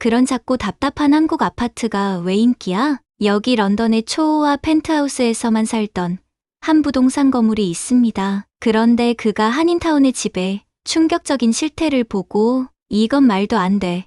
그런 작고 답답한 한국 아파트가 왜 인기야? 여기 런던의 초호화 펜트하우스에서만 살던 한 부동산 건물이 있습니다. 그런데 그가 한인타운의 집에 충격적인 실태를 보고 이건 말도 안 돼.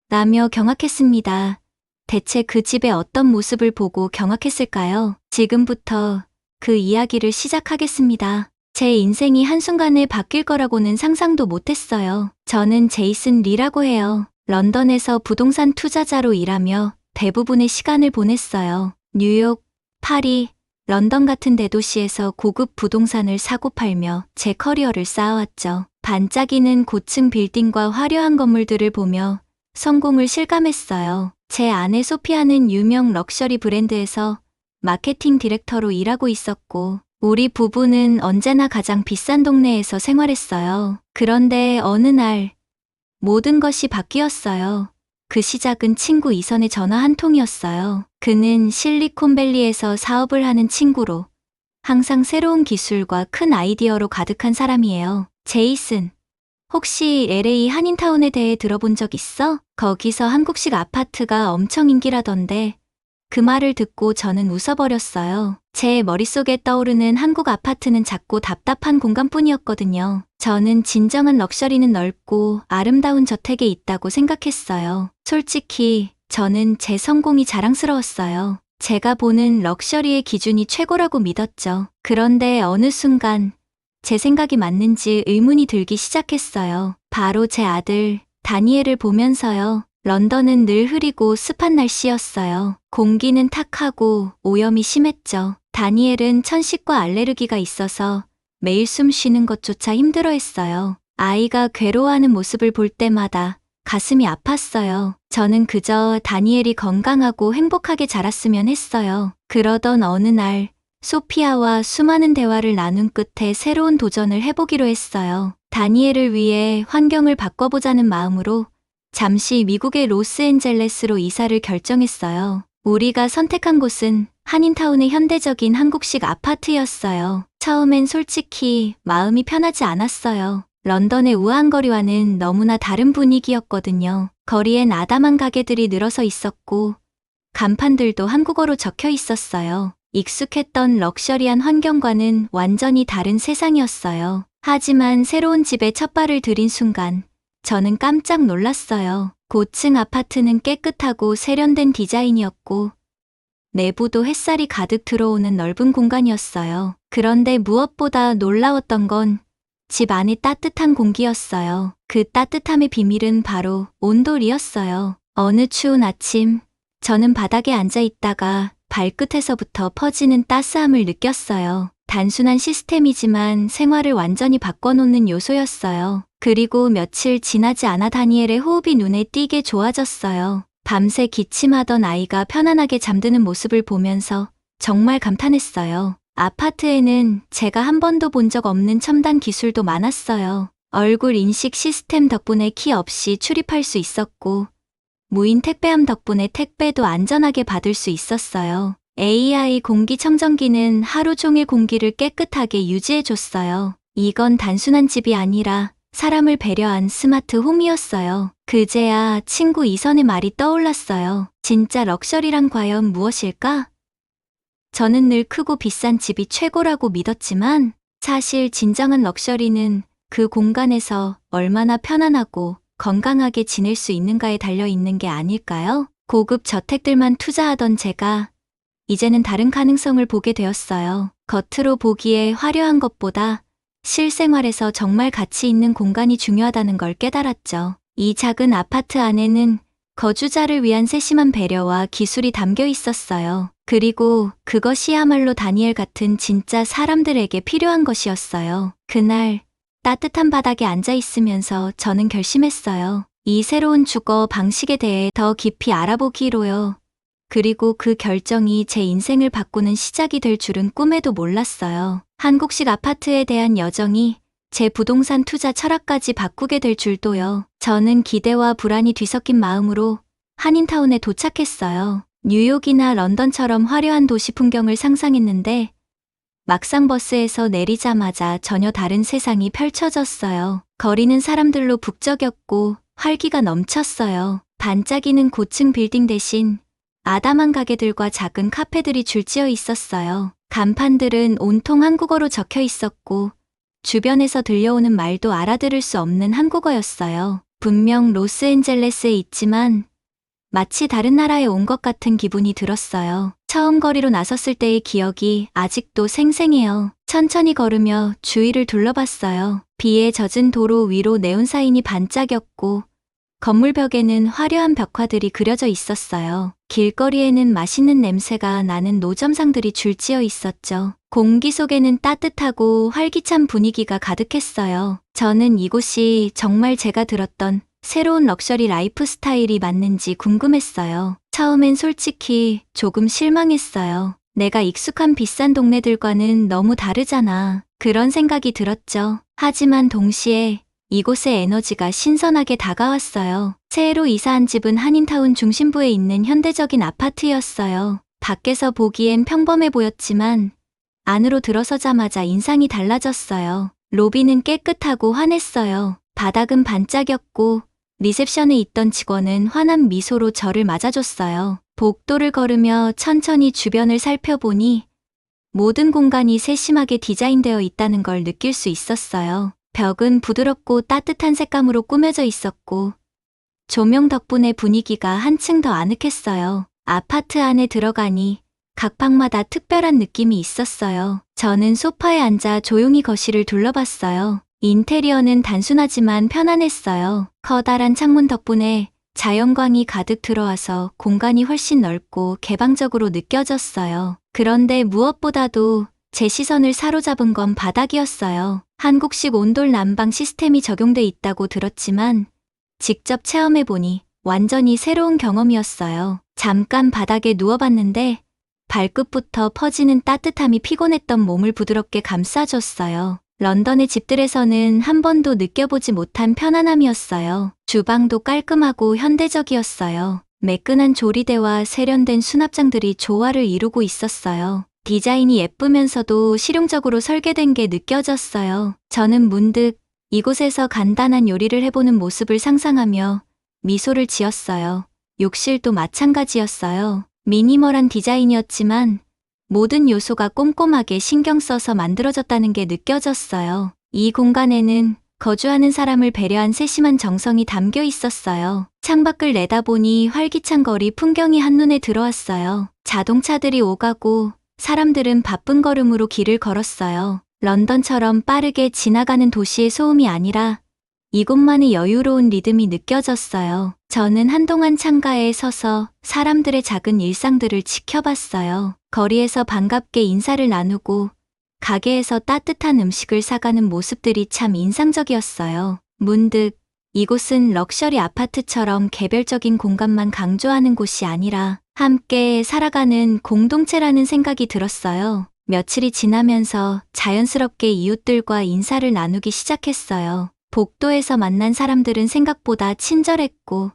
라며 경악했습니다. 대체 그 집의 어떤 모습을 보고 경악했을까요? 지금부터 그 이야기를 시작하겠습니다. 제 인생이 한순간에 바뀔 거라고는 상상도 못했어요. 저는 제이슨 리라고 해요. 런던에서 부동산 투자자로 일하며 대부분의 시간을 보냈어요. 뉴욕, 파리, 런던 같은 대도시에서 고급 부동산을 사고 팔며 제 커리어를 쌓아왔죠. 반짝이는 고층 빌딩과 화려한 건물들을 보며 성공을 실감했어요. 제 아내 소피아는 유명 럭셔리 브랜드에서 마케팅 디렉터로 일하고 있었고, 우리 부부는 언제나 가장 비싼 동네에서 생활했어요. 그런데 어느 날 모든 것이 바뀌었어요. 그 시작은 친구 이선의 전화 한 통이었어요. 그는 실리콘밸리에서 사업을 하는 친구로 항상 새로운 기술과 큰 아이디어로 가득한 사람이에요. 제이슨, 혹시 LA 한인타운에 대해 들어본 적 있어? 거기서 한국식 아파트가 엄청 인기라던데. 그 말을 듣고 저는 웃어버렸어요. 제 머릿속에 떠오르는 한국 아파트는 작고 답답한 공간뿐이었거든요. 저는 진정한 럭셔리는 넓고 아름다운 저택에 있다고 생각했어요. 솔직히 저는 제 성공이 자랑스러웠어요. 제가 보는 럭셔리의 기준이 최고라고 믿었죠. 그런데 어느 순간 제 생각이 맞는지 의문이 들기 시작했어요. 바로 제 아들 다니엘을 보면서요. 런던은 늘 흐리고 습한 날씨였어요. 공기는 탁하고 오염이 심했죠. 다니엘은 천식과 알레르기가 있어서 매일 숨 쉬는 것조차 힘들어했어요. 아이가 괴로워하는 모습을 볼 때마다 가슴이 아팠어요. 저는 그저 다니엘이 건강하고 행복하게 자랐으면 했어요. 그러던 어느 날 소피아와 수많은 대화를 나눈 끝에 새로운 도전을 해보기로 했어요. 다니엘을 위해 환경을 바꿔보자는 마음으로 잠시 미국의 로스앤젤레스로 이사를 결정했어요. 우리가 선택한 곳은 한인타운의 현대적인 한국식 아파트였어요. 처음엔 솔직히 마음이 편하지 않았어요. 런던의 우아한 거리와는 너무나 다른 분위기였거든요. 거리엔 아담한 가게들이 늘어서 있었고 간판들도 한국어로 적혀 있었어요. 익숙했던 럭셔리한 환경과는 완전히 다른 세상이었어요. 하지만 새로운 집에 첫 발을 들인 순간 저는 깜짝 놀랐어요. 고층 아파트는 깨끗하고 세련된 디자인이었고 내부도 햇살이 가득 들어오는 넓은 공간이었어요. 그런데 무엇보다 놀라웠던 건 집 안의 따뜻한 공기였어요. 그 따뜻함의 비밀은 바로 온돌이었어요. 어느 추운 아침, 저는 바닥에 앉아 있다가 발끝에서부터 퍼지는 따스함을 느꼈어요. 단순한 시스템이지만 생활을 완전히 바꿔놓는 요소였어요. 그리고 며칠 지나지 않아 다니엘의 호흡이 눈에 띄게 좋아졌어요. 밤새 기침하던 아이가 편안하게 잠드는 모습을 보면서 정말 감탄했어요. 아파트에는 제가 한 번도 본 적 없는 첨단 기술도 많았어요. 얼굴 인식 시스템 덕분에 키 없이 출입할 수 있었고, 무인 택배함 덕분에 택배도 안전하게 받을 수 있었어요. AI 공기청정기는 하루 종일 공기를 깨끗하게 유지해줬어요. 이건 단순한 집이 아니라 사람을 배려한 스마트 홈이었어요. 그제야 친구 이선의 말이 떠올랐어요. 진짜 럭셔리란 과연 무엇일까? 저는 늘 크고 비싼 집이 최고라고 믿었지만 사실 진정한 럭셔리는 그 공간에서 얼마나 편안하고 건강하게 지낼 수 있는가에 달려 있는 게 아닐까요? 고급 저택들만 투자하던 제가 이제는 다른 가능성을 보게 되었어요. 겉으로 보기에 화려한 것보다 실생활에서 정말 가치 있는 공간이 중요하다는 걸 깨달았죠. 이 작은 아파트 안에는 거주자를 위한 세심한 배려와 기술이 담겨 있었어요. 그리고 그것이야말로 다니엘 같은 진짜 사람들에게 필요한 것이었어요. 그날 따뜻한 바닥에 앉아 있으면서 저는 결심했어요. 이 새로운 주거 방식에 대해 더 깊이 알아보기로요. 그리고 그 결정이 제 인생을 바꾸는 시작이 될 줄은 꿈에도 몰랐어요. 한국식 아파트에 대한 여정이 제 부동산 투자 철학까지 바꾸게 될 줄도요. 저는 기대와 불안이 뒤섞인 마음으로 한인타운에 도착했어요. 뉴욕이나 런던처럼 화려한 도시 풍경을 상상했는데 막상 버스에서 내리자마자 전혀 다른 세상이 펼쳐졌어요. 거리는 사람들로 북적였고 활기가 넘쳤어요. 반짝이는 고층 빌딩 대신 아담한 가게들과 작은 카페들이 줄지어 있었어요. 간판들은 온통 한국어로 적혀 있었고 주변에서 들려오는 말도 알아들을 수 없는 한국어였어요. 분명 로스앤젤레스에 있지만 마치 다른 나라에 온 것 같은 기분이 들었어요. 처음 거리로 나섰을 때의 기억이 아직도 생생해요. 천천히 걸으며 주위를 둘러봤어요. 비에 젖은 도로 위로 네온사인이 반짝였고 건물 벽에는 화려한 벽화들이 그려져 있었어요. 길거리에는 맛있는 냄새가 나는 노점상들이 줄지어 있었죠. 공기 속에는 따뜻하고 활기찬 분위기가 가득했어요. 저는 이곳이 정말 제가 들었던 새로운 럭셔리 라이프 스타일이 맞는지 궁금했어요. 처음엔 솔직히 조금 실망했어요. 내가 익숙한 비싼 동네들과는 너무 다르잖아. 그런 생각이 들었죠. 하지만 동시에 이곳의 에너지가 신선하게 다가왔어요. 새로 이사한 집은 한인타운 중심부에 있는 현대적인 아파트였어요. 밖에서 보기엔 평범해 보였지만 안으로 들어서자마자 인상이 달라졌어요. 로비는 깨끗하고 환했어요. 바닥은 반짝였고 리셉션에 있던 직원은 환한 미소로 저를 맞아줬어요. 복도를 걸으며 천천히 주변을 살펴보니 모든 공간이 세심하게 디자인되어 있다는 걸 느낄 수 있었어요. 벽은 부드럽고 따뜻한 색감으로 꾸며져 있었고 조명 덕분에 분위기가 한층 더 아늑했어요. 아파트 안에 들어가니 각 방마다 특별한 느낌이 있었어요. 저는 소파에 앉아 조용히 거실을 둘러봤어요. 인테리어는 단순하지만 편안했어요. 커다란 창문 덕분에 자연광이 가득 들어와서 공간이 훨씬 넓고 개방적으로 느껴졌어요. 그런데 무엇보다도 제 시선을 사로잡은 건 바닥이었어요. 한국식 온돌 난방 시스템이 적용돼 있다고 들었지만 직접 체험해보니 완전히 새로운 경험이었어요. 잠깐 바닥에 누워봤는데 발끝부터 퍼지는 따뜻함이 피곤했던 몸을 부드럽게 감싸줬어요. 런던의 집들에서는 한 번도 느껴보지 못한 편안함이었어요. 주방도 깔끔하고 현대적이었어요. 매끈한 조리대와 세련된 수납장들이 조화를 이루고 있었어요. 디자인이 예쁘면서도 실용적으로 설계된 게 느껴졌어요. 저는 문득 이곳에서 간단한 요리를 해보는 모습을 상상하며 미소를 지었어요. 욕실도 마찬가지였어요. 미니멀한 디자인이었지만 모든 요소가 꼼꼼하게 신경 써서 만들어졌다는 게 느껴졌어요. 이 공간에는 거주하는 사람을 배려한 세심한 정성이 담겨 있었어요. 창밖을 내다보니 활기찬 거리 풍경이 한눈에 들어왔어요. 자동차들이 오가고 사람들은 바쁜 걸음으로 길을 걸었어요. 런던처럼 빠르게 지나가는 도시의 소음이 아니라 이곳만의 여유로운 리듬이 느껴졌어요. 저는 한동안 창가에 서서 사람들의 작은 일상들을 지켜봤어요. 거리에서 반갑게 인사를 나누고 가게에서 따뜻한 음식을 사가는 모습들이 참 인상적이었어요. 문득 이곳은 럭셔리 아파트처럼 개별적인 공간만 강조하는 곳이 아니라 함께 살아가는 공동체라는 생각이 들었어요. 며칠이 지나면서 자연스럽게 이웃들과 인사를 나누기 시작했어요. 복도에서 만난 사람들은 생각보다 친절했고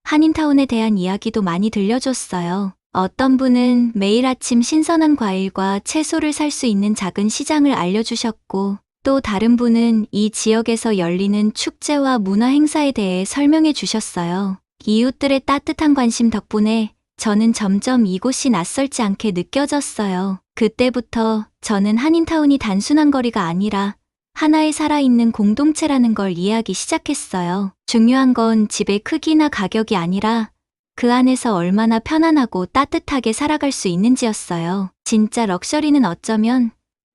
한인타운에 대한 이야기도 많이 들려줬어요. 어떤 분은 매일 아침 신선한 과일과 채소를 살 수 있는 작은 시장을 알려주셨고 또 다른 분은 이 지역에서 열리는 축제와 문화 행사에 대해 설명해 주셨어요. 이웃들의 따뜻한 관심 덕분에 저는 점점 이곳이 낯설지 않게 느껴졌어요. 그때부터 저는 한인타운이 단순한 거리가 아니라 하나의 살아있는 공동체라는 걸 이해하기 시작했어요. 중요한 건 집의 크기나 가격이 아니라 그 안에서 얼마나 편안하고 따뜻하게 살아갈 수 있는지였어요. 진짜 럭셔리는 어쩌면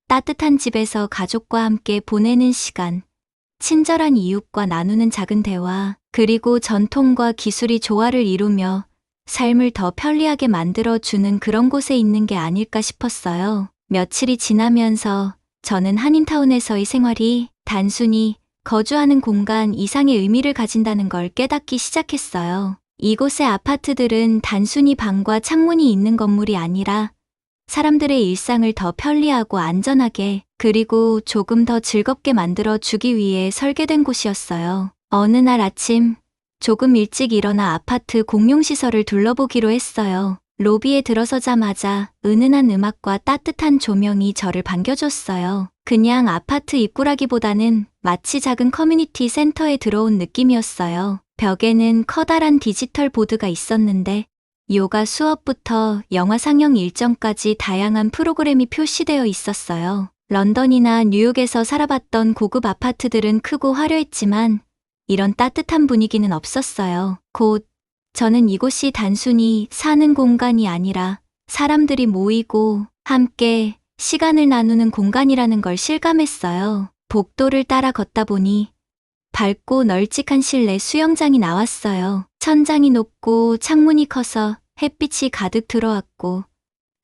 따뜻한 집에서 가족과 함께 보내는 시간, 친절한 이웃과 나누는 작은 대화, 그리고 전통과 기술이 조화를 이루며 삶을 더 편리하게 만들어주는 그런 곳에 있는 게 아닐까 싶었어요. 며칠이 지나면서 저는 한인타운에서의 생활이 단순히 거주하는 공간 이상의 의미를 가진다는 걸 깨닫기 시작했어요. 이곳의 아파트들은 단순히 방과 창문이 있는 건물이 아니라 사람들의 일상을 더 편리하고 안전하게 그리고 조금 더 즐겁게 만들어 주기 위해 설계된 곳이었어요. 어느 날 아침 조금 일찍 일어나 아파트 공용시설을 둘러보기로 했어요. 로비에 들어서자마자 은은한 음악과 따뜻한 조명이 저를 반겨줬어요. 그냥 아파트 입구라기보다는 마치 작은 커뮤니티 센터에 들어온 느낌이었어요. 벽에는 커다란 디지털 보드가 있었는데 요가 수업부터 영화 상영 일정까지 다양한 프로그램이 표시되어 있었어요. 런던이나 뉴욕에서 살아봤던 고급 아파트들은 크고 화려했지만 이런 따뜻한 분위기는 없었어요. 곧 저는 이곳이 단순히 사는 공간이 아니라 사람들이 모이고 함께 시간을 나누는 공간이라는 걸 실감했어요. 복도를 따라 걷다 보니 밝고 널찍한 실내 수영장이 나왔어요. 천장이 높고 창문이 커서 햇빛이 가득 들어왔고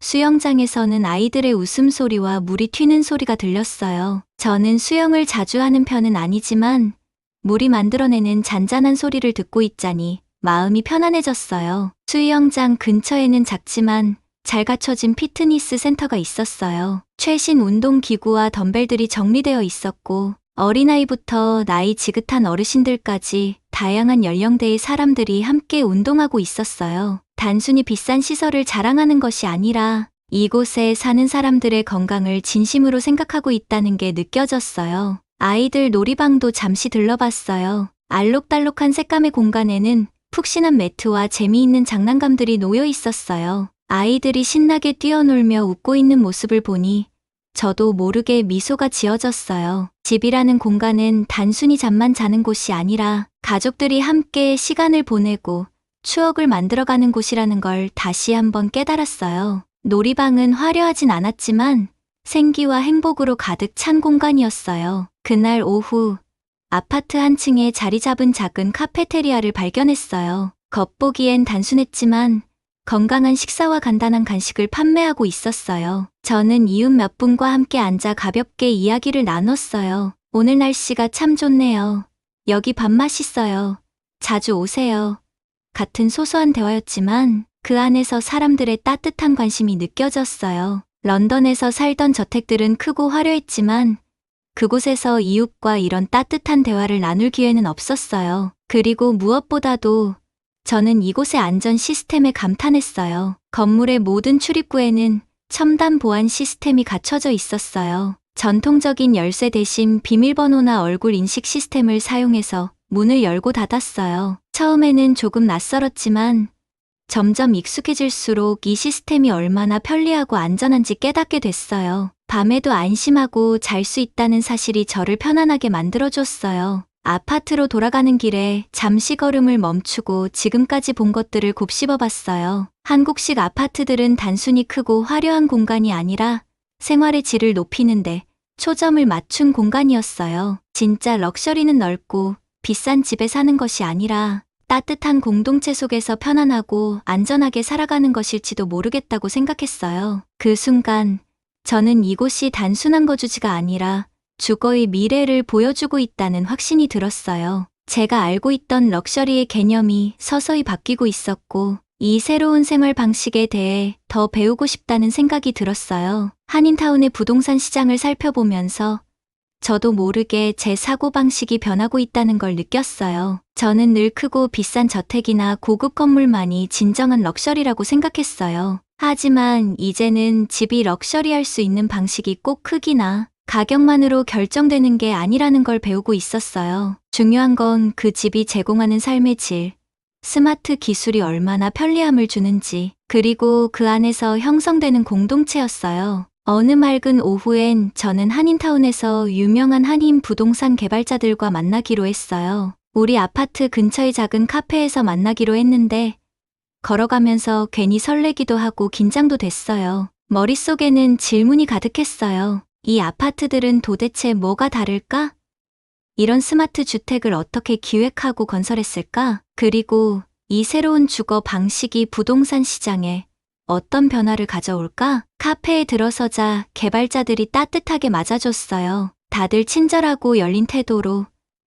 수영장에서는 아이들의 웃음소리와 물이 튀는 소리가 들렸어요. 저는 수영을 자주 하는 편은 아니지만 물이 만들어내는 잔잔한 소리를 듣고 있자니 마음이 편안해졌어요. 수영장 근처에는 작지만 잘 갖춰진 피트니스 센터가 있었어요. 최신 운동기구와 덤벨들이 정리되어 있었고 어린아이부터 나이 지긋한 어르신들까지 다양한 연령대의 사람들이 함께 운동하고 있었어요. 단순히 비싼 시설을 자랑하는 것이 아니라 이곳에 사는 사람들의 건강을 진심으로 생각하고 있다는 게 느껴졌어요. 아이들 놀이방도 잠시 들러봤어요. 알록달록한 색감의 공간에는 푹신한 매트와 재미있는 장난감들이 놓여 있었어요. 아이들이 신나게 뛰어놀며 웃고 있는 모습을 보니 저도 모르게 미소가 지어졌어요. 집이라는 공간은 단순히 잠만 자는 곳이 아니라 가족들이 함께 시간을 보내고 추억을 만들어가는 곳이라는 걸 다시 한번 깨달았어요. 놀이방은 화려하진 않았지만 생기와 행복으로 가득 찬 공간이었어요. 그날 오후 아파트 한 층에 자리 잡은 작은 카페테리아를 발견했어요. 겉보기엔 단순했지만 건강한 식사와 간단한 간식을 판매하고 있었어요. 저는 이웃 몇 분과 함께 앉아 가볍게 이야기를 나눴어요. 오늘 날씨가 참 좋네요. 여기 밥 맛있어요. 자주 오세요. 같은 소소한 대화였지만 그 안에서 사람들의 따뜻한 관심이 느껴졌어요. 런던에서 살던 저택들은 크고 화려했지만 그곳에서 이웃과 이런 따뜻한 대화를 나눌 기회는 없었어요. 그리고 무엇보다도 저는 이곳의 안전 시스템에 감탄했어요. 건물의 모든 출입구에는 첨단 보안 시스템이 갖춰져 있었어요. 전통적인 열쇠 대신 비밀번호나 얼굴 인식 시스템을 사용해서 문을 열고 닫았어요. 처음에는 조금 낯설었지만 점점 익숙해질수록 이 시스템이 얼마나 편리하고 안전한지 깨닫게 됐어요. 밤에도 안심하고 잘 수 있다는 사실이 저를 편안하게 만들어줬어요. 아파트로 돌아가는 길에 잠시 걸음을 멈추고 지금까지 본 것들을 곱씹어봤어요. 한국식 아파트들은 단순히 크고 화려한 공간이 아니라 생활의 질을 높이는데 초점을 맞춘 공간이었어요. 진짜 럭셔리는 넓고 비싼 집에 사는 것이 아니라 따뜻한 공동체 속에서 편안하고 안전하게 살아가는 것일지도 모르겠다고 생각했어요. 그 순간 저는 이곳이 단순한 거주지가 아니라 주거의 미래를 보여주고 있다는 확신이 들었어요. 제가 알고 있던 럭셔리의 개념이 서서히 바뀌고 있었고 이 새로운 생활 방식에 대해 더 배우고 싶다는 생각이 들었어요. 한인타운의 부동산 시장을 살펴보면서 저도 모르게 제 사고방식이 변하고 있다는 걸 느꼈어요. 저는 늘 크고 비싼 저택이나 고급 건물만이 진정한 럭셔리라고 생각했어요. 하지만 이제는 집이 럭셔리할 수 있는 방식이 꼭 크기나 가격만으로 결정되는 게 아니라는 걸 배우고 있었어요. 중요한 건 그 집이 제공하는 삶의 질, 스마트 기술이 얼마나 편리함을 주는지, 그리고 그 안에서 형성되는 공동체였어요. 어느 맑은 오후엔 저는 한인타운에서 유명한 한인 부동산 개발자들과 만나기로 했어요. 우리 아파트 근처의 작은 카페에서 만나기로 했는데 걸어가면서 괜히 설레기도 하고 긴장도 됐어요. 머릿속에는 질문이 가득했어요. 이 아파트들은 도대체 뭐가 다를까? 이런 스마트 주택을 어떻게 기획하고 건설했을까? 그리고 이 새로운 주거 방식이 부동산 시장에 어떤 변화를 가져올까? 카페에 들어서자 개발자들이 따뜻하게 맞아줬어요. 다들 친절하고 열린 태도로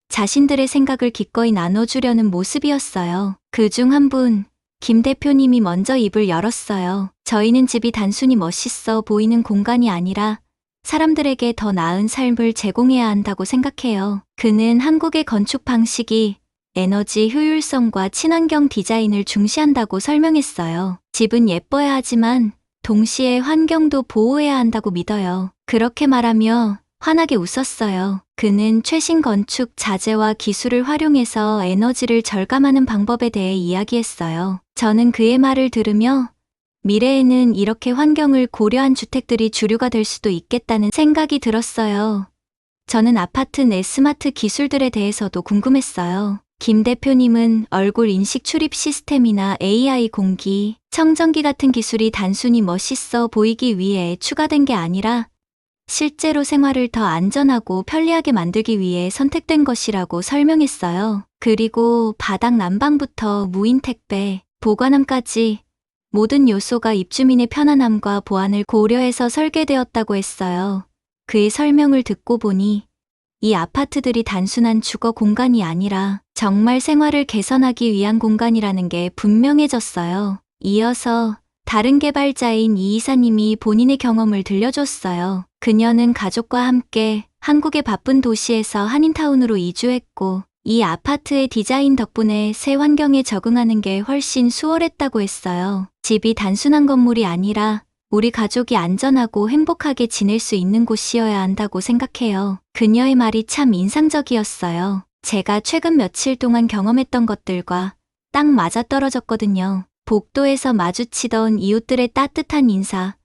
자신들의 생각을 기꺼이 나눠주려는 모습이었어요. 그중 한 분, 김 대표님이 먼저 입을 열었어요. 저희는 집이 단순히 멋있어 보이는 공간이 아니라 사람들에게 더 나은 삶을 제공해야 한다고 생각해요. 그는 한국의 건축 방식이 에너지 효율성과 친환경 디자인을 중시한다고 설명했어요. 집은 예뻐야 하지만 동시에 환경도 보호해야 한다고 믿어요. 그렇게 말하며 환하게 웃었어요. 그는 최신 건축 자재와 기술을 활용해서 에너지를 절감하는 방법에 대해 이야기했어요. 저는 그의 말을 들으며 미래에는 이렇게 환경을 고려한 주택들이 주류가 될 수도 있겠다는 생각이 들었어요. 저는 아파트 내 스마트 기술들에 대해서도 궁금했어요. 김 대표님은 얼굴 인식 출입 시스템이나 AI 공기, 청정기 같은 기술이 단순히 멋있어 보이기 위해 추가된 게 아니라 실제로 생활을 더 안전하고 편리하게 만들기 위해 선택된 것이라고 설명했어요. 그리고 바닥 난방부터 무인 택배, 보관함까지 모든 요소가 입주민의 편안함과 보안을 고려해서 설계되었다고 했어요. 그의 설명을 듣고 보니 이 아파트들이 단순한 주거 공간이 아니라 정말 생활을 개선하기 위한 공간이라는 게 분명해졌어요. 이어서 다른 개발자인 이 이사님이 본인의 경험을 들려줬어요. 그녀는 가족과 함께 한국의 바쁜 도시에서 한인타운으로 이주했고 이 아파트의 디자인 덕분에 새 환경에 적응하는 게 훨씬 수월했다고 했어요. 집이 단순한 건물이 아니라 우리 가족이 안전하고 행복하게 지낼 수 있는 곳이어야 한다고 생각해요. 그녀의 말이 참 인상적이었어요. 제가 최근 며칠 동안 경험했던 것들과 딱 맞아떨어졌거든요. 복도에서 마주치던 이웃들의 따뜻한 인사,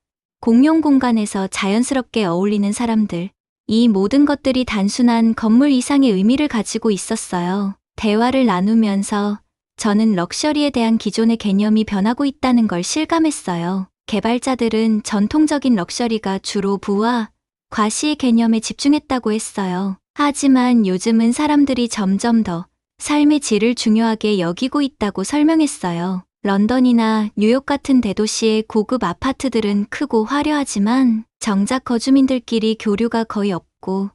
공용 공간에서 자연스럽게 어울리는 사람들, 이 모든 것들이 단순한 건물 이상의 의미를 가지고 있었어요. 대화를 나누면서 저는 럭셔리에 대한 기존의 개념이 변하고 있다는 걸 실감했어요. 개발자들은 전통적인 럭셔리가 주로 부와 과시의 개념에 집중했다고 했어요. 하지만 요즘은 사람들이 점점 더 삶의 질을 중요하게 여기고 있다고 설명했어요. 런던이나 뉴욕 같은 대도시의 고급 아파트들은 크고 화려하지만 정작 거주민들끼리 교류가 거의 없고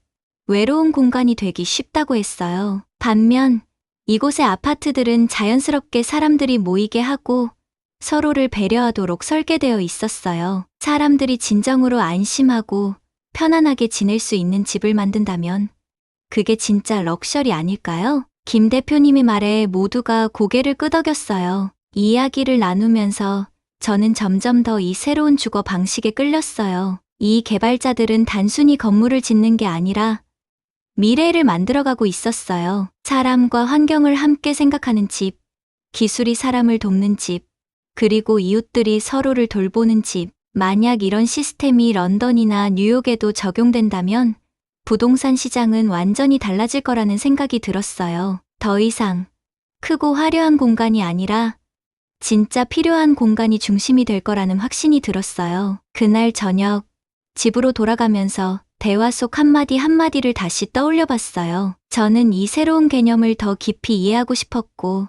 외로운 공간이 되기 쉽다고 했어요. 반면 이곳의 아파트들은 자연스럽게 사람들이 모이게 하고 서로를 배려하도록 설계되어 있었어요. 사람들이 진정으로 안심하고 편안하게 지낼 수 있는 집을 만든다면 그게 진짜 럭셔리 아닐까요? 김 대표님의 말에 모두가 고개를 끄덕였어요. 이야기를 나누면서 저는 점점 더 이 새로운 주거 방식에 끌렸어요. 이 개발자들은 단순히 건물을 짓는 게 아니라 미래를 만들어가고 있었어요. 사람과 환경을 함께 생각하는 집, 기술이 사람을 돕는 집, 그리고 이웃들이 서로를 돌보는 집. 만약 이런 시스템이 런던이나 뉴욕에도 적용된다면 부동산 시장은 완전히 달라질 거라는 생각이 들었어요. 더 이상 크고 화려한 공간이 아니라 진짜 필요한 공간이 중심이 될 거라는 확신이 들었어요. 그날 저녁 집으로 돌아가면서 대화 속 한마디 한마디를 다시 떠올려 봤어요. 저는 이 새로운 개념을 더 깊이 이해하고 싶었고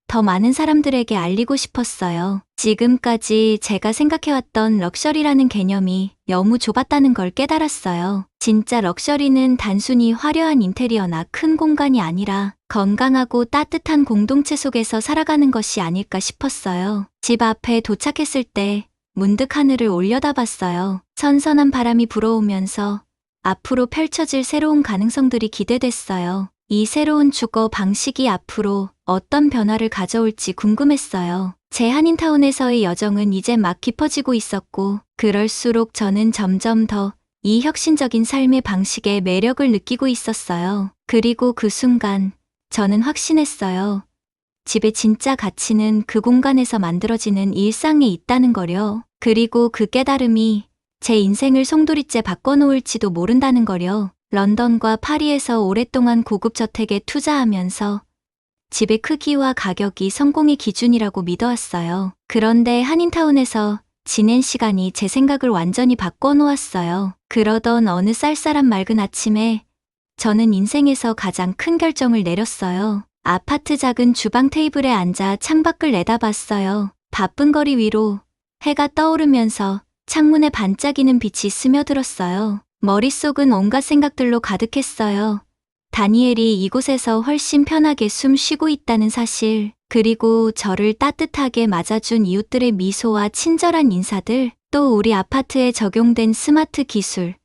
더 많은 사람들에게 알리고 싶었어요. 지금까지 제가 생각해왔던 럭셔리라는 개념이 너무 좁았다는 걸 깨달았어요. 진짜 럭셔리는 단순히 화려한 인테리어나 큰 공간이 아니라 건강하고 따뜻한 공동체 속에서 살아가는 것이 아닐까 싶었어요. 집 앞에 도착했을 때 문득 하늘을 올려다봤어요. 선선한 바람이 불어오면서 앞으로 펼쳐질 새로운 가능성들이 기대됐어요. 이 새로운 주거 방식이 앞으로 어떤 변화를 가져올지 궁금했어요. 제 한인타운에서의 여정은 이제 막 깊어지고 있었고 그럴수록 저는 점점 더 이 혁신적인 삶의 방식의 매력을 느끼고 있었어요. 그리고 그 순간 저는 확신했어요. 집의 진짜 가치는 그 공간에서 만들어지는 일상에 있다는 거려. 그리고 그 깨달음이 제 인생을 송두리째 바꿔놓을지도 모른다는 거려. 런던과 파리에서 오랫동안 고급 저택에 투자하면서 집의 크기와 가격이 성공의 기준이라고 믿어왔어요. 그런데 한인타운에서 지낸 시간이 제 생각을 완전히 바꿔놓았어요. 그러던 어느 쌀쌀한 맑은 아침에 저는 인생에서 가장 큰 결정을 내렸어요. 아파트 작은 주방 테이블에 앉아 창밖을 내다봤어요. 바쁜 거리 위로 해가 떠오르면서 창문에 반짝이는 빛이 스며들었어요. 머릿속은 온갖 생각들로 가득했어요. 다니엘이 이곳에서 훨씬 편하게 숨 쉬고 있다는 사실, 그리고 저를 따뜻하게 맞아준 이웃들의 미소와 친절한 인사들, 또 우리 아파트에 적용된 스마트 기술,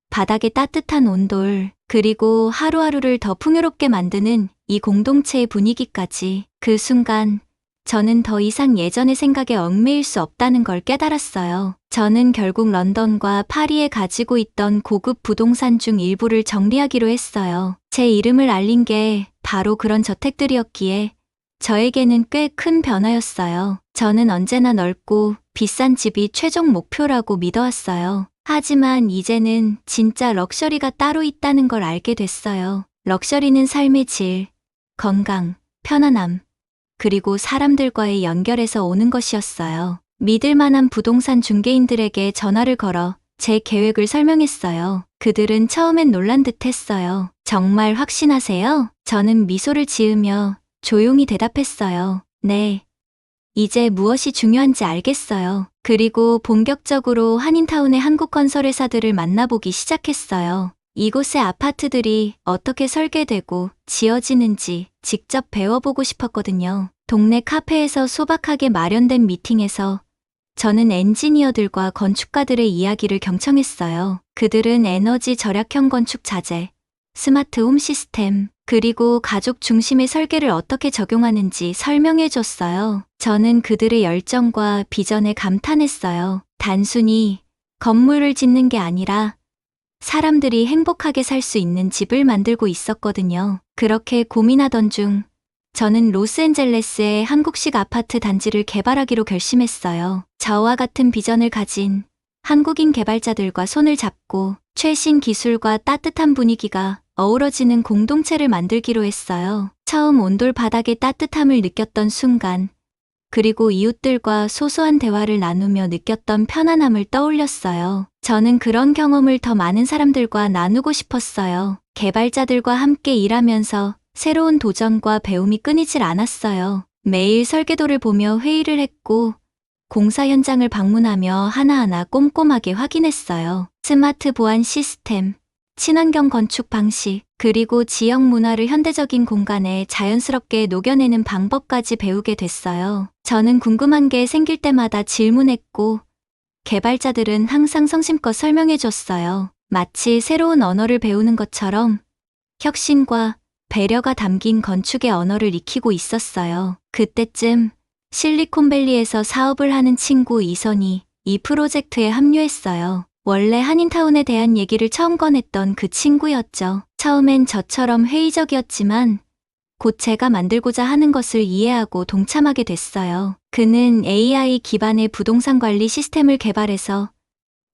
바닥의 따뜻한 온돌, 그리고 하루하루를 더 풍요롭게 만드는 이 공동체의 분위기까지. 그 순간 저는 더 이상 예전의 생각에 얽매일 수 없다는 걸 깨달았어요. 저는 결국 런던과 파리에 가지고 있던 고급 부동산 중 일부를 정리하기로 했어요. 제 이름을 알린 게 바로 그런 저택들이었기에 저에게는 꽤 큰 변화였어요. 저는 언제나 넓고 비싼 집이 최종 목표라고 믿어왔어요. 하지만 이제는 진짜 럭셔리가 따로 있다는 걸 알게 됐어요. 럭셔리는 삶의 질, 건강, 편안함, 그리고 사람들과의 연결에서 오는 것이었어요. 믿을 만한 부동산 중개인들에게 전화를 걸어 제 계획을 설명했어요. 그들은 처음엔 놀란 듯 했어요. 정말 확신하세요? 저는 미소를 지으며 조용히 대답했어요. 네. 이제 무엇이 중요한지 알겠어요. 그리고 본격적으로 한인타운의 한국 건설회사들을 만나보기 시작했어요. 이곳의 아파트들이 어떻게 설계되고 지어지는지 직접 배워보고 싶었거든요. 동네 카페에서 소박하게 마련된 미팅에서 저는 엔지니어들과 건축가들의 이야기를 경청했어요. 그들은 에너지 절약형 건축 자재, 스마트 홈 시스템, 그리고 가족 중심의 설계를 어떻게 적용하는지 설명해 줬어요. 저는 그들의 열정과 비전에 감탄했어요. 단순히 건물을 짓는 게 아니라 사람들이 행복하게 살 수 있는 집을 만들고 있었거든요. 그렇게 고민하던 중 저는 로스앤젤레스의 한국식 아파트 단지를 개발하기로 결심했어요. 저와 같은 비전을 가진 한국인 개발자들과 손을 잡고 최신 기술과 따뜻한 분위기가 어우러지는 공동체를 만들기로 했어요. 처음 온돌 바닥의 따뜻함을 느꼈던 순간, 그리고 이웃들과 소소한 대화를 나누며 느꼈던 편안함을 떠올렸어요. 저는 그런 경험을 더 많은 사람들과 나누고 싶었어요. 개발자들과 함께 일하면서 새로운 도전과 배움이 끊이질 않았어요. 매일 설계도를 보며 회의를 했고, 공사 현장을 방문하며 하나하나 꼼꼼하게 확인했어요. 스마트 보안 시스템, 친환경 건축 방식, 그리고 지역 문화를 현대적인 공간에 자연스럽게 녹여내는 방법까지 배우게 됐어요. 저는 궁금한 게 생길 때마다 질문했고, 개발자들은 항상 성심껏 설명해줬어요. 마치 새로운 언어를 배우는 것처럼 혁신과 배려가 담긴 건축의 언어를 익히고 있었어요. 그때쯤 실리콘밸리에서 사업을 하는 친구 이선이 이 프로젝트에 합류했어요. 원래 한인타운에 대한 얘기를 처음 꺼냈던 그 친구였죠. 처음엔 저처럼 회의적이었지만 곧 제가 만들고자 하는 것을 이해하고 동참하게 됐어요. 그는 AI 기반의 부동산 관리 시스템을 개발해서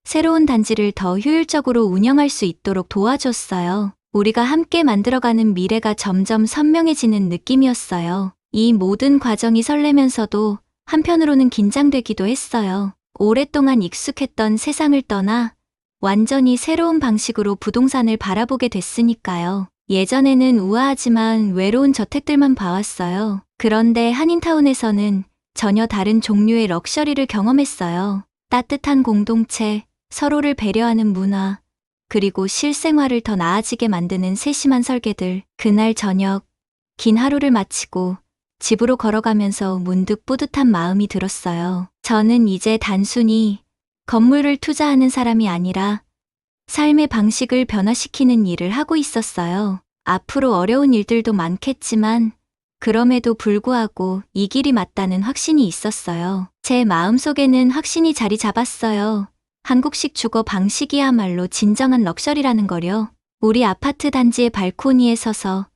새로운 단지를 더 효율적으로 운영할 수 있도록 도와줬어요. 우리가 함께 만들어가는 미래가 점점 선명해지는 느낌이었어요. 이 모든 과정이 설레면서도 한편으로는 긴장되기도 했어요. 오랫동안 익숙했던 세상을 떠나 완전히 새로운 방식으로 부동산을 바라보게 됐으니까요. 예전에는 우아하지만 외로운 저택들만 봐왔어요. 그런데 한인타운에서는 전혀 다른 종류의 럭셔리를 경험했어요. 따뜻한 공동체, 서로를 배려하는 문화, 그리고 실생활을 더 나아지게 만드는 세심한 설계들. 그날 저녁, 긴 하루를 마치고 집으로 걸어가면서 문득 뿌듯한 마음이 들었어요. 저는 이제 단순히 건물을 투자하는 사람이 아니라 삶의 방식을 변화시키는 일을 하고 있었어요. 앞으로 어려운 일들도 많겠지만 그럼에도 불구하고 이 길이 맞다는 확신이 있었어요. 제 마음속에는 확신이 자리 잡았어요. 한국식 주거 방식이야말로 진정한 럭셔리라는 거요. 우리 아파트 단지의 발코니에 서서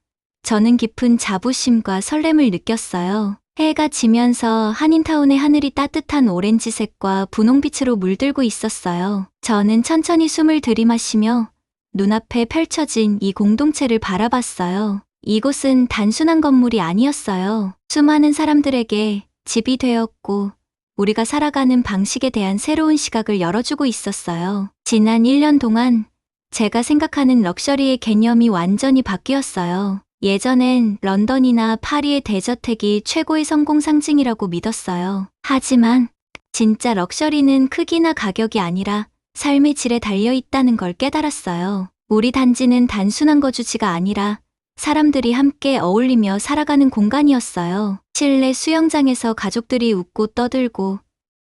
저는 깊은 자부심과 설렘을 느꼈어요. 해가 지면서 한인타운의 하늘이 따뜻한 오렌지색과 분홍빛으로 물들고 있었어요. 저는 천천히 숨을 들이마시며 눈앞에 펼쳐진 이 공동체를 바라봤어요. 이곳은 단순한 건물이 아니었어요. 수많은 사람들에게 집이 되었고 우리가 살아가는 방식에 대한 새로운 시각을 열어주고 있었어요. 지난 1년 동안 제가 생각하는 럭셔리의 개념이 완전히 바뀌었어요. 예전엔 런던이나 파리의 대저택이 최고의 성공 상징이라고 믿었어요. 하지만 진짜 럭셔리는 크기나 가격이 아니라 삶의 질에 달려 있다는 걸 깨달았어요. 우리 단지는 단순한 거주지가 아니라 사람들이 함께 어울리며 살아가는 공간이었어요. 실내 수영장에서 가족들이 웃고 떠들고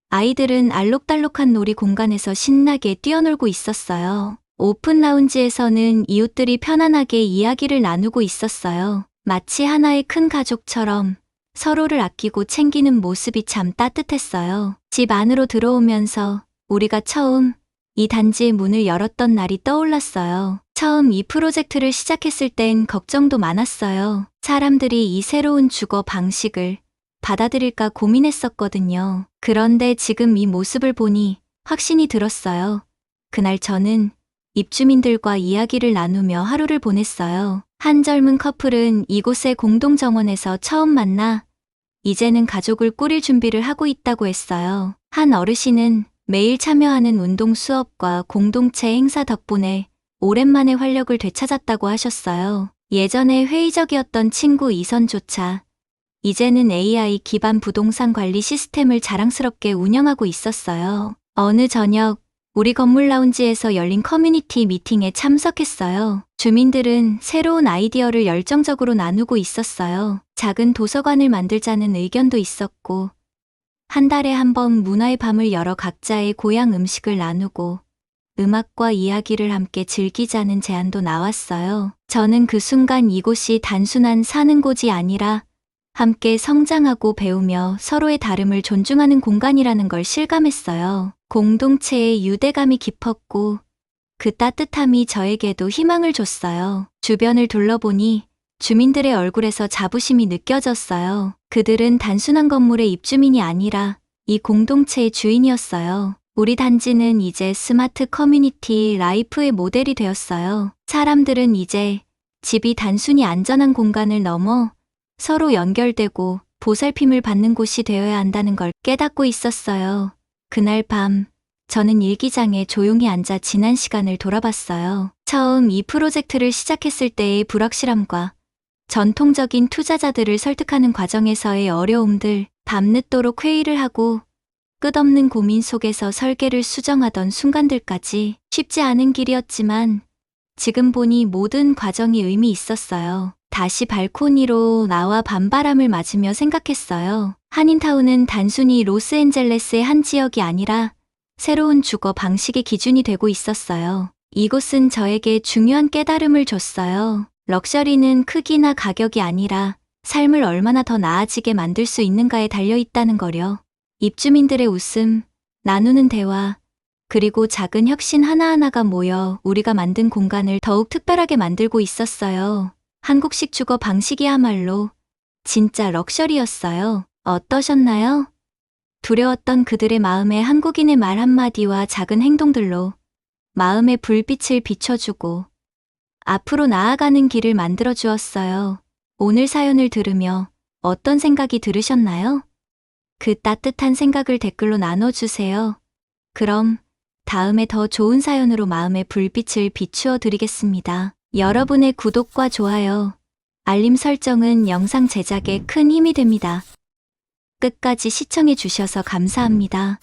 아이들은 알록달록한 놀이 공간에서 신나게 뛰어놀고 있었어요. 오픈 라운지에서는 이웃들이 편안하게 이야기를 나누고 있었어요. 마치 하나의 큰 가족처럼 서로를 아끼고 챙기는 모습이 참 따뜻했어요. 집 안으로 들어오면서 우리가 처음 이 단지의 문을 열었던 날이 떠올랐어요. 처음 이 프로젝트를 시작했을 땐 걱정도 많았어요. 사람들이 이 새로운 주거 방식을 받아들일까 고민했었거든요. 그런데 지금 이 모습을 보니 확신이 들었어요. 그날 저는 입주민들과 이야기를 나누며 하루를 보냈어요. 한 젊은 커플은 이곳의 공동정원에서 처음 만나 이제는 가족을 꾸릴 준비를 하고 있다고 했어요. 한 어르신은 매일 참여하는 운동 수업과 공동체 행사 덕분에 오랜만에 활력을 되찾았다고 하셨어요. 예전에 회의적이었던 친구 이선조차 이제는 AI 기반 부동산 관리 시스템을 자랑스럽게 운영하고 있었어요. 어느 저녁 우리 건물 라운지에서 열린 커뮤니티 미팅에 참석했어요. 주민들은 새로운 아이디어를 열정적으로 나누고 있었어요. 작은 도서관을 만들자는 의견도 있었고, 한 달에 한 번 문화의 밤을 열어 각자의 고향 음식을 나누고 음악과 이야기를 함께 즐기자는 제안도 나왔어요. 저는 그 순간 이곳이 단순한 사는 곳이 아니라 함께 성장하고 배우며 서로의 다름을 존중하는 공간이라는 걸 실감했어요. 공동체의 유대감이 깊었고 그 따뜻함이 저에게도 희망을 줬어요. 주변을 둘러보니 주민들의 얼굴에서 자부심이 느껴졌어요. 그들은 단순한 건물의 입주민이 아니라 이 공동체의 주인이었어요. 우리 단지는 이제 스마트 커뮤니티 라이프의 모델이 되었어요. 사람들은 이제 집이 단순히 안전한 공간을 넘어 서로 연결되고 보살핌을 받는 곳이 되어야 한다는 걸 깨닫고 있었어요. 그날 밤 저는 일기장에 조용히 앉아 지난 시간을 돌아봤어요. 처음 이 프로젝트를 시작했을 때의 불확실함과 전통적인 투자자들을 설득하는 과정에서의 어려움들, 밤늦도록 회의를 하고 끝없는 고민 속에서 설계를 수정하던 순간들까지 쉽지 않은 길이었지만 지금 보니 모든 과정이 의미 있었어요. 다시 발코니로 나와 밤바람을 맞으며 생각했어요. 한인타운은 단순히 로스앤젤레스의 한 지역이 아니라 새로운 주거 방식의 기준이 되고 있었어요. 이곳은 저에게 중요한 깨달음을 줬어요. 럭셔리는 크기나 가격이 아니라 삶을 얼마나 더 나아지게 만들 수 있는가에 달려 있다는 거려. 입주민들의 웃음, 나누는 대화, 그리고 작은 혁신 하나하나가 모여 우리가 만든 공간을 더욱 특별하게 만들고 있었어요. 한국식 주거 방식이야말로 진짜 럭셔리였어요. 어떠셨나요? 두려웠던 그들의 마음에 한국인의 말 한마디와 작은 행동들로 마음의 불빛을 비춰주고 앞으로 나아가는 길을 만들어 주었어요. 오늘 사연을 들으며 어떤 생각이 들으셨나요? 그 따뜻한 생각을 댓글로 나눠주세요. 그럼 다음에 더 좋은 사연으로 마음의 불빛을 비추어 드리겠습니다. 여러분의 구독과 좋아요, 알림 설정은 영상 제작에 큰 힘이 됩니다. 끝까지 시청해 주셔서 감사합니다.